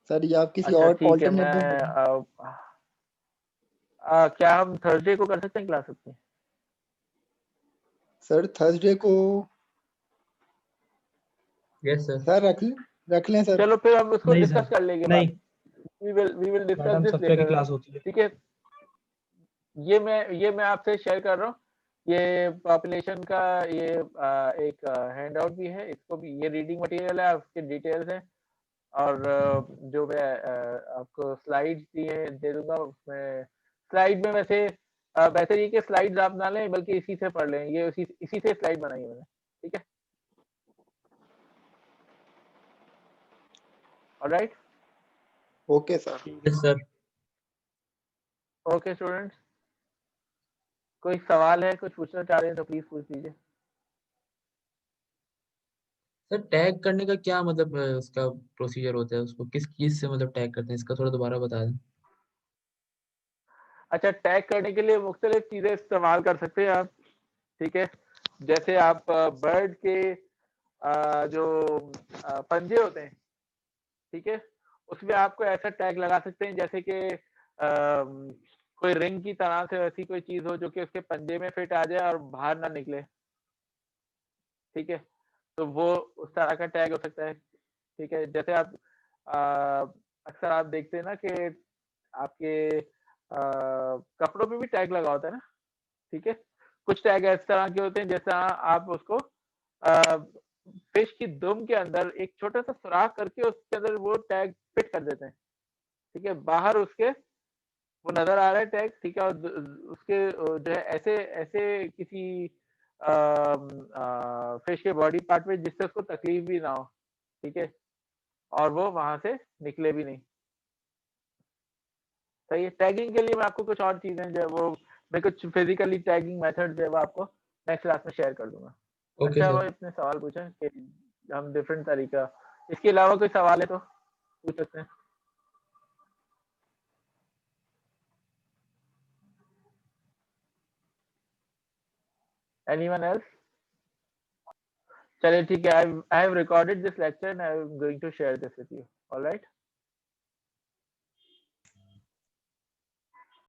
सर ये आप किसी अच्छा, और ठीक है। ऑल्टरनेट दिन मैं क्या हम थर्सडे को कर सकते हैं क्लास अपनी? सर थर्सडे को यस सर। सर रख लें सर। चलो फिर हम उसको नहीं डिस्कस सर, कर लेंगे नहीं, बाद। We will discuss madam this सप्ताह की लेटर। क्लास होती है। ठीक है, ये मैं आपसे शेयर कर रहा हूँ। ये पॉपुलेशन का ये एक हैंडआउट भी है, इसको भी, ये रीडिंग मटेरियल है, उसके डिटेल्स हैं। और जो मैं आपको स्लाइड्स दिए दे दूंगा, उसमें स्लाइड में वैसे बेहतर ये कि स्लाइड्स आप ना लें, बल्कि इसी से पढ़ लें। ये इसी से स्लाइड बनाई है मैंने। ठीक है, alright. Okay sir. Yes sir. Okay students, कोई सवाल है, कुछ पूछना चाह रहे हैं तो प्लीज पूछ लीजिए। सर टैग करने का क्या मतलब उसका प्रोसीजर होता है, उसको किस चीज से मतलब टैग करते हैं, इसका थोड़ा दोबारा बता दें। अच्छा, टैग करने के लिए मुख्तलिफ चीजें इस्तेमाल कर सकते हैं आप। ठीक है, जैसे आप बर्ड के जो पंजे होते हैं, ठीक है, उसमें आपको ऐसा टैग लगा सकते हैं जैसे कि कोई रिंग की तरह से ऐसी कोई चीज हो जो कि उसके पंजे में फिट आ जाए और बाहर ना निकले। ठीक है, तो वो उस तरह का टैग हो सकता है। ठीक है, जैसे आप अक्सर आप देखते हैं ना कि आपके कपड़ों पे भी टैग लगा होता है ना। ठीक है, कुछ टैग इस तरह के होते हैं जैसा आप उसको फिश की दुम के अंदर एक छोटा सा सुराख करके उसके अंदर वो टैग फिट कर देते हैं। ठीक है, बाहर उसके वो नजर आ रहा है टैग। ठीक है, और उसके जो है ऐसे ऐसे किसी फिश के बॉडी पार्ट में जिससे उसको तकलीफ भी ना हो। ठीक है, और वो वहां से निकले भी नहीं। सही है, टैगिंग के लिए मैं आपको कुछ और चीजें जो है वो, मैं कुछ फिजिकली टैगिंग मेथड जो है वो आपको नेक्स्ट क्लास में शेयर कर दूंगा। ओके अच्छा, वो सर। इतने सवाल पूछे कि हम डिफरेंट तरीका, इसके अलावा कोई सवाल है तो? पूछ सकते हैं। Anyone else? चलिए ठीक है, I have recorded this lecture and I am going to share this with you. All right?